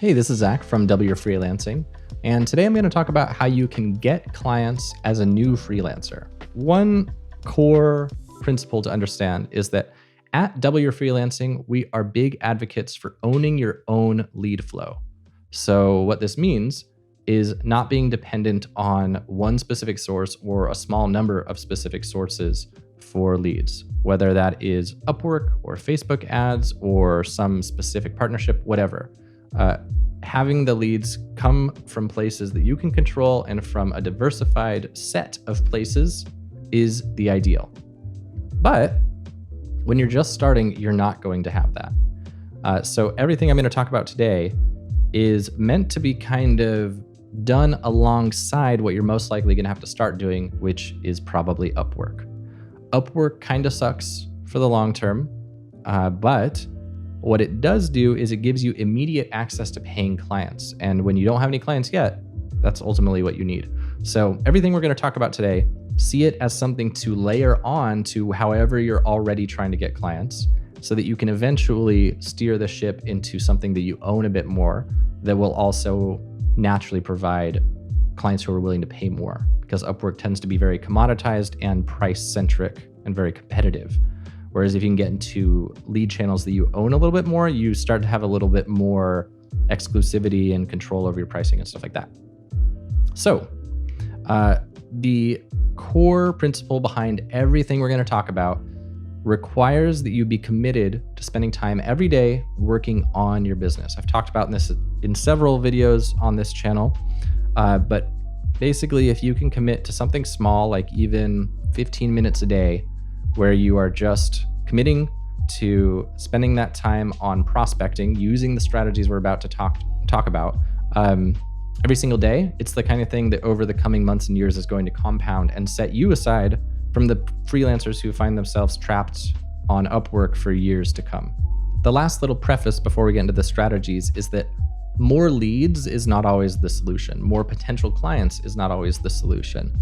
Hey, this is Zach from W Freelancing, and today I'm going to talk about how you can get clients as a new freelancer. One core principle to understand is that at W Freelancing, we are big advocates for owning your own lead flow. So what this means is not being dependent on one specific source or a small number of specific sources for leads, whether that is Upwork or Facebook ads or some specific partnership, whatever. Having the leads come from places that you can control and from a diversified set of places is the ideal. But when you're just starting, you're not going to have that. So everything I'm going to talk about today is meant to be kind of done alongside what you're most likely going to have to start doing, which is probably Upwork. Upwork kind of sucks for the long term, but what it does do is it gives you immediate access to paying clients. And when you don't have any clients yet, that's ultimately what you need. So everything we're going to talk about today, see it as something to layer on to however you're already trying to get clients so that you can eventually steer the ship into something that you own a bit more that will also naturally provide clients who are willing to pay more, because Upwork tends to be very commoditized and price-centric and very competitive. Whereas if you can get into lead channels that you own a little bit more, you start to have a little bit more exclusivity and control over your pricing and stuff like that. So the core principle behind everything we're going to talk about requires that you be committed to spending time every day working on your business. I've talked about this in several videos on this channel, but basically if you can commit to something small, like even 15 minutes a day, where you are just committing to spending that time on prospecting using the strategies we're about to talk about every single day, it's the kind of thing that over the coming months and years is going to compound and set you aside from the freelancers who find themselves trapped on Upwork for years to come. The last little preface before we get into the strategies is that more leads is not always the solution. More potential clients is not always the solution.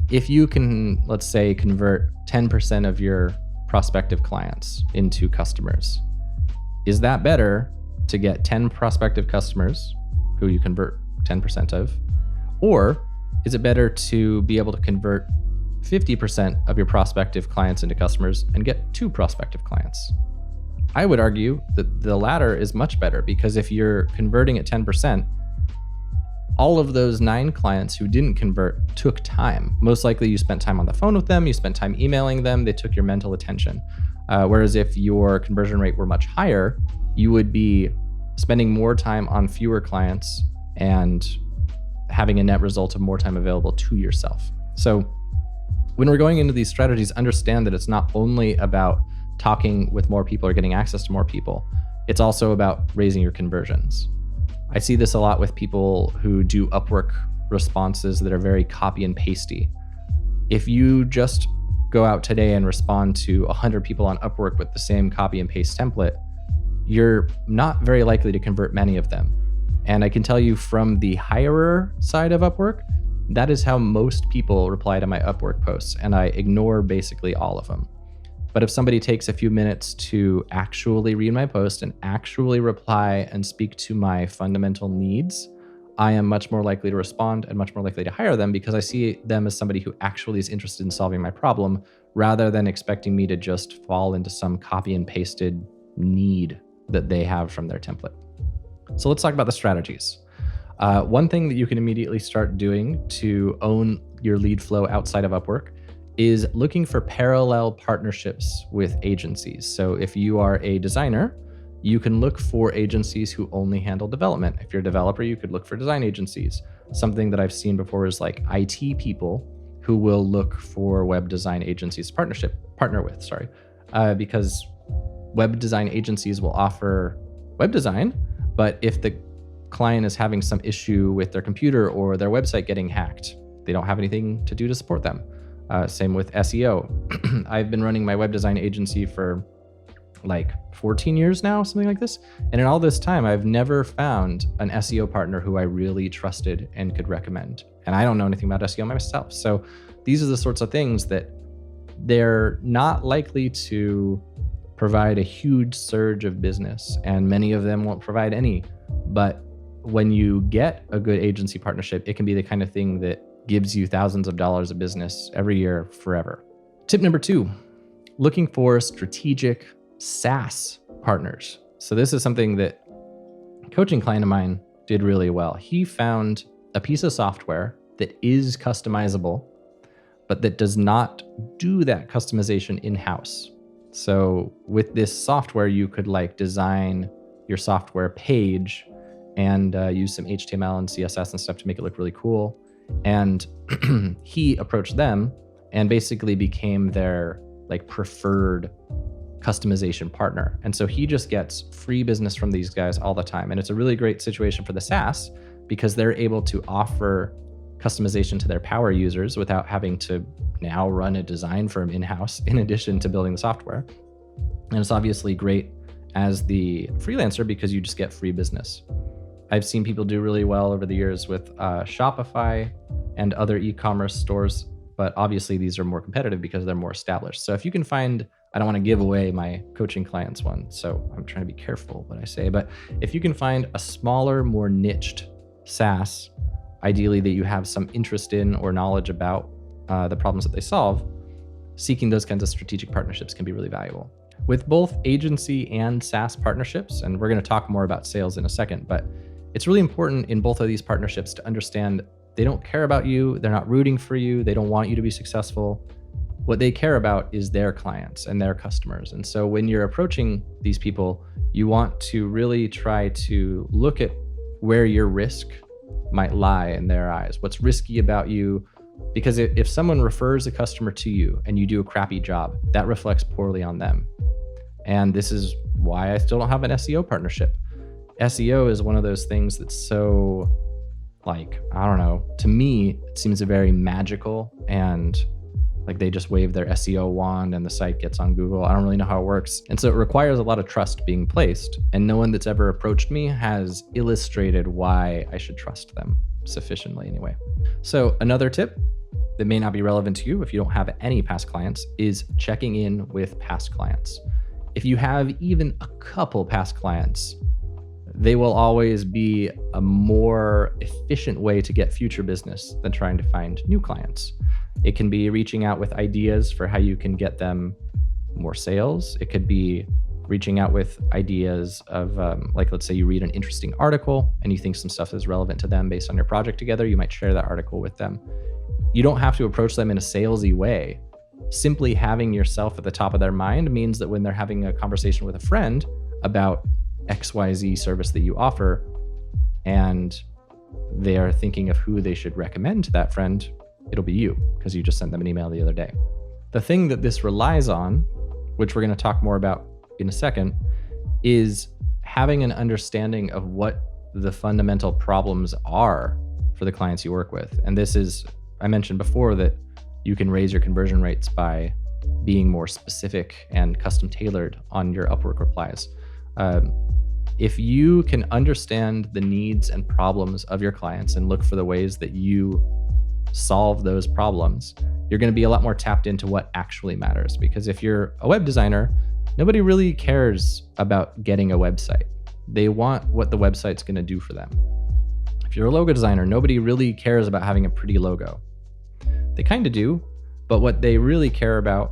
If you can, let's say, convert 10% of your prospective clients into customers, is that better to get 10 prospective customers who you convert 10% of? Or is it better to be able to convert 50% of your prospective clients into customers and get 2 prospective clients? I would argue that the latter is much better, because if you're converting at 10%, all of those 9 clients who didn't convert took time. Most likely you spent time on the phone with them, you spent time emailing them, they took your mental attention. Whereas if your conversion rate were much higher, you would be spending more time on fewer clients and having a net result of more time available to yourself. So when we're going into these strategies, understand that it's not only about talking with more people or getting access to more people, it's also about raising your conversions. I see this a lot with people who do Upwork responses that are very copy and pasty. If you just go out today and respond to 100 people on Upwork with the same copy and paste template, you're not very likely to convert many of them. And I can tell you from the hirer side of Upwork, that is how most people reply to my Upwork posts, and I ignore basically all of them. But if somebody takes a few minutes to actually read my post and actually reply and speak to my fundamental needs, I am much more likely to respond and much more likely to hire them, because I see them as somebody who actually is interested in solving my problem, rather than expecting me to just fall into some copy and pasted need that they have from their template. So let's talk about the strategies. One thing that you can immediately start doing to own your lead flow outside of Upwork is looking for parallel partnerships with agencies. So if you are a designer, you can look for agencies who only handle development. If you're a developer, you could look for design agencies. Something that I've seen before is like IT people who will look for web design agencies to partner with, because web design agencies will offer web design, but if the client is having some issue with their computer or their website getting hacked, they don't have anything to do to support them. Same with SEO. I've been running my web design agency for like 14 years now, something like this. And in all this time, I've never found an SEO partner who I really trusted and could recommend. And I don't know anything about SEO myself. So these are the sorts of things that they're not likely to provide a huge surge of business, and many of them won't provide any. But when you get a good agency partnership, it can be the kind of thing that gives you thousands of dollars of business every year forever. Tip number 2, looking for strategic SaaS partners. So this is something that a coaching client of mine did really well. He found a piece of software that is customizable, but that does not do that customization in-house. So with this software, you could design your software page and use some HTML and CSS and stuff to make it look really cool. And he approached them and basically became their preferred customization partner. And so he just gets free business from these guys all the time. And it's a really great situation for the SaaS because they're able to offer customization to their power users without having to now run a design firm in-house in addition to building the software. And it's obviously great as the freelancer because you just get free business. I've seen people do really well over the years with Shopify and other e-commerce stores, but obviously these are more competitive because they're more established. So if you can find, I don't want to give away my coaching clients one, so I'm trying to be careful what I say, but if you can find a smaller, more niched SaaS, ideally that you have some interest in or knowledge about the problems that they solve, seeking those kinds of strategic partnerships can be really valuable. With both agency and SaaS partnerships, and we're going to talk more about sales in a second, but it's really important in both of these partnerships to understand they don't care about you, they're not rooting for you, they don't want you to be successful. What they care about is their clients and their customers. And so when you're approaching these people, you want to really try to look at where your risk might lie in their eyes. What's risky about you? Because if someone refers a customer to you and you do a crappy job, that reflects poorly on them. And this is why I still don't have an SEO partnership. SEO is one of those things that's so, I don't know, to me, it seems very magical and they just wave their SEO wand and the site gets on Google. I don't really know how it works. And so it requires a lot of trust being placed. And no one that's ever approached me has illustrated why I should trust them sufficiently anyway. So another tip that may not be relevant to you if you don't have any past clients is checking in with past clients. If you have even a couple past clients, they will always be a more efficient way to get future business than trying to find new clients. It can be reaching out with ideas for how you can get them more sales. It could be reaching out with ideas of, let's say you read an interesting article and you think some stuff is relevant to them based on your project together. You might share that article with them. You don't have to approach them in a salesy way. Simply having yourself at the top of their mind means that when they're having a conversation with a friend about XYZ service that you offer, and they are thinking of who they should recommend to that friend, it'll be you because you just sent them an email the other day. The thing that this relies on, which we're going to talk more about in a second, is having an understanding of what the fundamental problems are for the clients you work with. And this is, I mentioned before that you can raise your conversion rates by being more specific and custom tailored on your Upwork replies. If you can understand the needs and problems of your clients and look for the ways that you solve those problems, you're going to be a lot more tapped into what actually matters. Because if you're a web designer, nobody really cares about getting a website. They want what the website's going to do for them. If you're a logo designer, nobody really cares about having a pretty logo. They kind of do, but what they really care about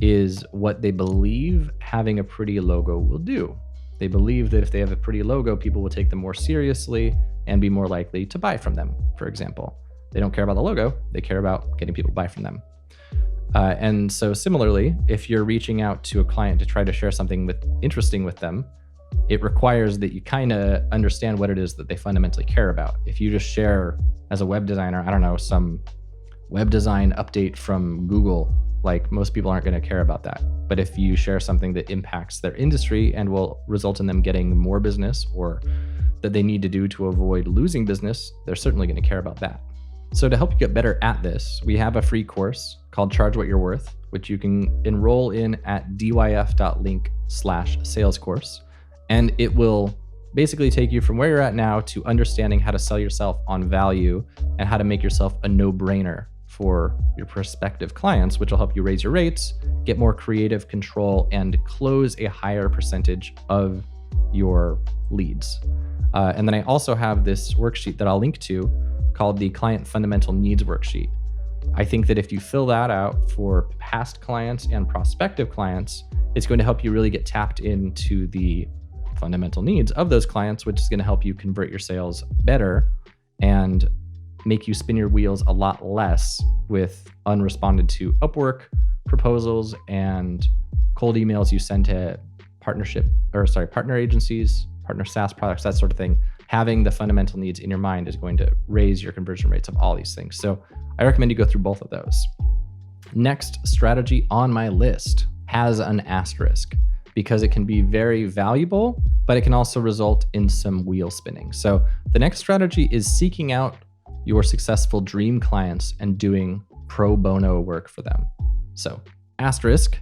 is what they believe having a pretty logo will do. They believe that if they have a pretty logo, people will take them more seriously and be more likely to buy from them, for example. They don't care about the logo, they care about getting people to buy from them. And so similarly, if you're reaching out to a client to try to share something interesting with them, it requires that you kind of understand what it is that they fundamentally care about. If you just share as a web designer, I don't know, some web design update from Google, most people aren't going to care about that. But if you share something that impacts their industry and will result in them getting more business or that they need to do to avoid losing business, they're certainly going to care about that. So to help you get better at this, we have a free course called Charge What You're Worth, which you can enroll in at dyf.link/salescourse. And it will basically take you from where you're at now to understanding how to sell yourself on value and how to make yourself a no-brainer for your prospective clients, which will help you raise your rates, get more creative control, and close a higher percentage of your leads. And then I also have this worksheet that I'll link to called the Client Fundamental Needs Worksheet. I think that if you fill that out for past clients and prospective clients, it's going to help you really get tapped into the fundamental needs of those clients, which is going to help you convert your sales better and make you spin your wheels a lot less with unresponded to Upwork proposals and cold emails you send to partner agencies, partner SaaS products, that sort of thing. Having the fundamental needs in your mind is going to raise your conversion rates of all these things. So I recommend you go through both of those. Next strategy on my list has an asterisk because it can be very valuable, but it can also result in some wheel spinning. So the next strategy is seeking out your successful dream clients and doing pro bono work for them. So asterisk,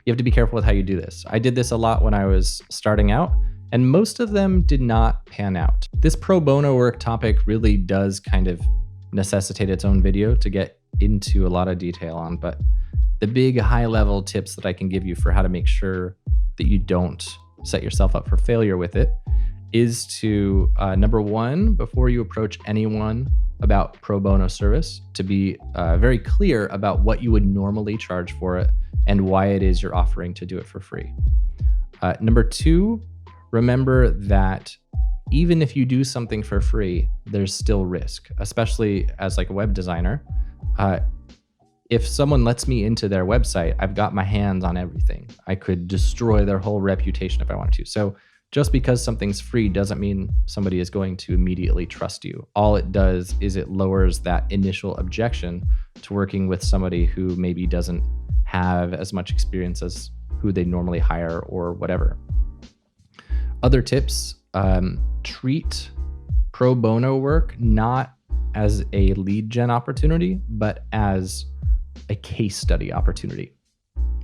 you have to be careful with how you do this. I did this a lot when I was starting out, and most of them did not pan out. This pro bono work topic really does kind of necessitate its own video to get into a lot of detail on, but the big high level tips that I can give you for how to make sure that you don't set yourself up for failure with it is to, number one, before you approach anyone about pro bono service, to be very clear about what you would normally charge for it and why it is you're offering to do it for free. Number two, remember that even if you do something for free, there's still risk, especially as like a web designer. If someone lets me into their website, I've got my hands on everything. I could destroy their whole reputation if I wanted to. So just because something's free doesn't mean somebody is going to immediately trust you. All it does is it lowers that initial objection to working with somebody who maybe doesn't have as much experience as who they normally hire or whatever. Other tips, treat pro bono work not as a lead gen opportunity, but as a case study opportunity.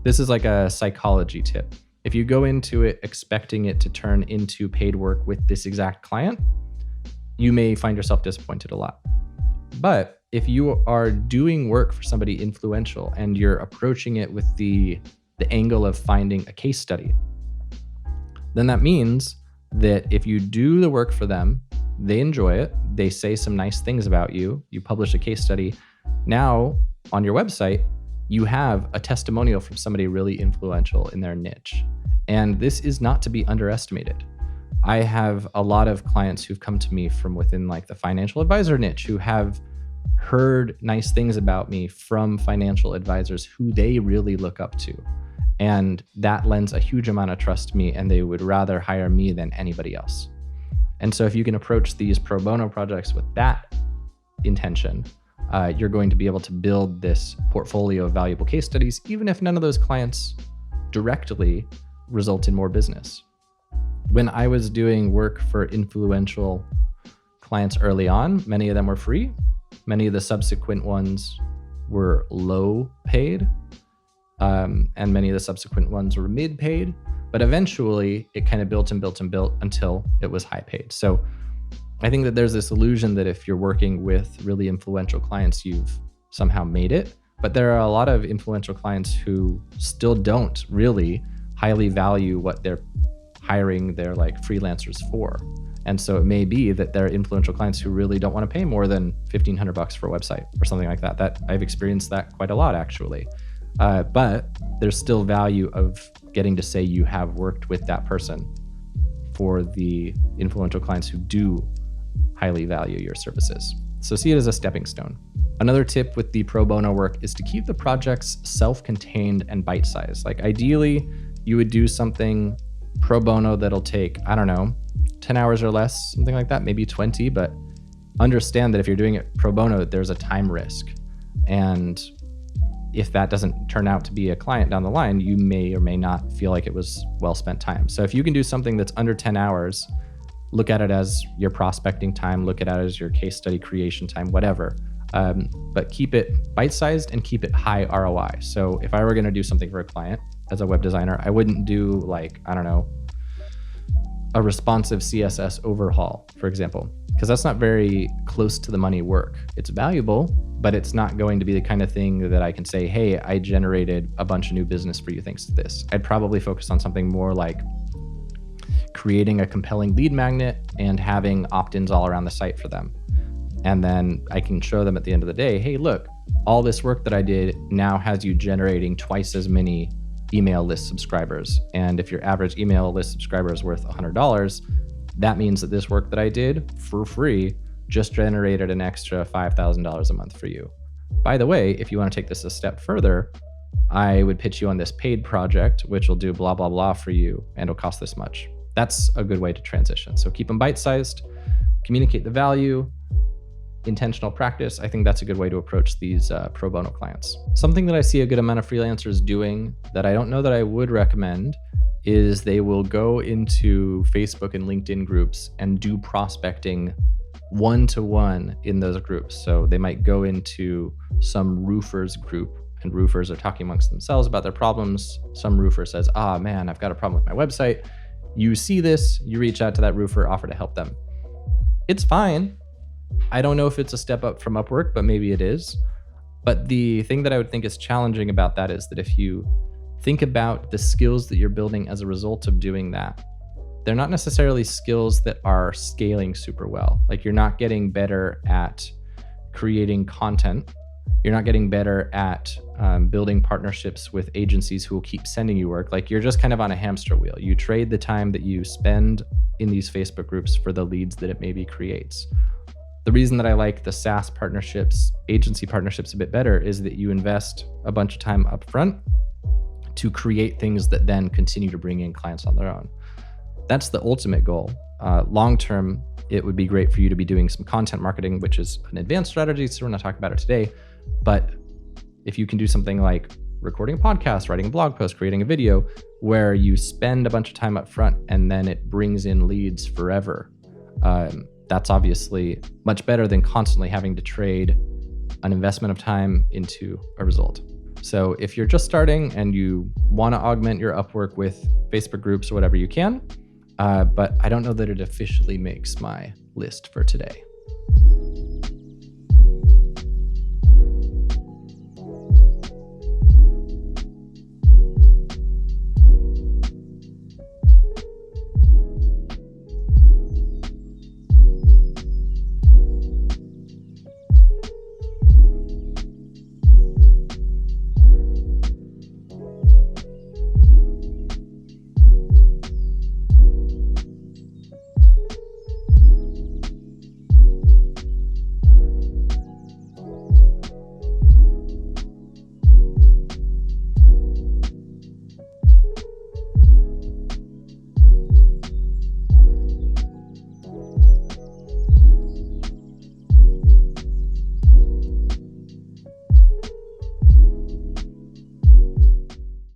This is like a psychology tip. If you go into it expecting it to turn into paid work with this exact client, you may find yourself disappointed a lot. But if you are doing work for somebody influential and you're approaching it with the angle of finding a case study, then that means that if you do the work for them, they enjoy it, they say some nice things about you, you publish a case study, now on your website, you have a testimonial from somebody really influential in their niche. And this is not to be underestimated. I have a lot of clients who've come to me from within like the financial advisor niche who have heard nice things about me from financial advisors who they really look up to. And that lends a huge amount of trust to me, and they would rather hire me than anybody else. And so if you can approach these pro bono projects with that intention, you're going to be able to build this portfolio of valuable case studies, even if none of those clients directly result in more business. When I was doing work for influential clients early on, many of them were free. Many of the subsequent ones were low paid, and many of the subsequent ones were mid paid. But eventually it kind of built and built and built until it was high paid. So I think that there's this illusion that if you're working with really influential clients, you've somehow made it. But there are a lot of influential clients who still don't really highly value what they're hiring their like freelancers for. And so it may be that there are influential clients who really don't want to pay more than $1,500 for a website or something like that. That I've experienced that quite a lot actually. But there's still value of getting to say you have worked with that person for the influential clients who do highly value your services. So see it as a stepping stone. Another tip with the pro bono work is to keep the projects self-contained and bite-sized. Like ideally, you would do something pro bono that'll take, 10 hours or less, something like that, maybe 20, but understand that if you're doing it pro bono, there's a time risk. And if that doesn't turn out to be a client down the line, you may or may not feel like it was well spent time. So if you can do something that's under 10 hours, look at it as your prospecting time, look at it as your case study creation time, whatever. But keep it bite-sized and keep it high ROI. So if I were gonna do something for a client as a web designer, I wouldn't do like, a responsive CSS overhaul, for example, because that's not very close to the money work. It's valuable, but it's not going to be the kind of thing that I can say, hey, I generated a bunch of new business for you thanks to this. I'd probably focus on something more like creating a compelling lead magnet and having opt-ins all around the site for them. And then I can show them at the end of the day, hey, look, all this work that I did now has you generating twice as many email list subscribers. And if your average email list subscriber is worth $100, that means that this work that I did for free just generated an extra $5,000 a month for you. By the way, if you want to take this a step further, I would pitch you on this paid project, which will do blah, blah, blah for you, and it'll cost this much. That's a good way to transition. So keep them bite-sized, communicate the value, intentional practice. I think that's a good way to approach these pro bono clients. Something that I see a good amount of freelancers doing that I don't know that I would recommend is they will go into Facebook and LinkedIn groups and do prospecting one-to-one in those groups. So they might go into some roofers group, and roofers are talking amongst themselves about their problems. Some roofer says, man, I've got a problem with my website. You see this, you reach out to that roofer, offer to help them. It's fine. I don't know if it's a step up from Upwork, but maybe it is. But the thing that I would think is challenging about that is that if you think about the skills that you're building as a result of doing that, they're not necessarily skills that are scaling super well. Like, you're not getting better at creating content. You're not getting better at building partnerships with agencies who will keep sending you work. Like, you're just kind of on a hamster wheel. You trade the time that you spend in these Facebook groups for the leads that it maybe creates. The reason that I like the SaaS partnerships, agency partnerships a bit better is that you invest a bunch of time up front to create things that then continue to bring in clients on their own. That's the ultimate goal. Long-term, it would be great for you to be doing some content marketing, which is an advanced strategy, so we're not talking about it today. But if you can do something like recording a podcast, writing a blog post, creating a video, where you spend a bunch of time up front and then it brings in leads forever, that's obviously much better than constantly having to trade an investment of time into a result. So if you're just starting and you want to augment your Upwork with Facebook groups or whatever, you can, but I don't know that it officially makes my list for today.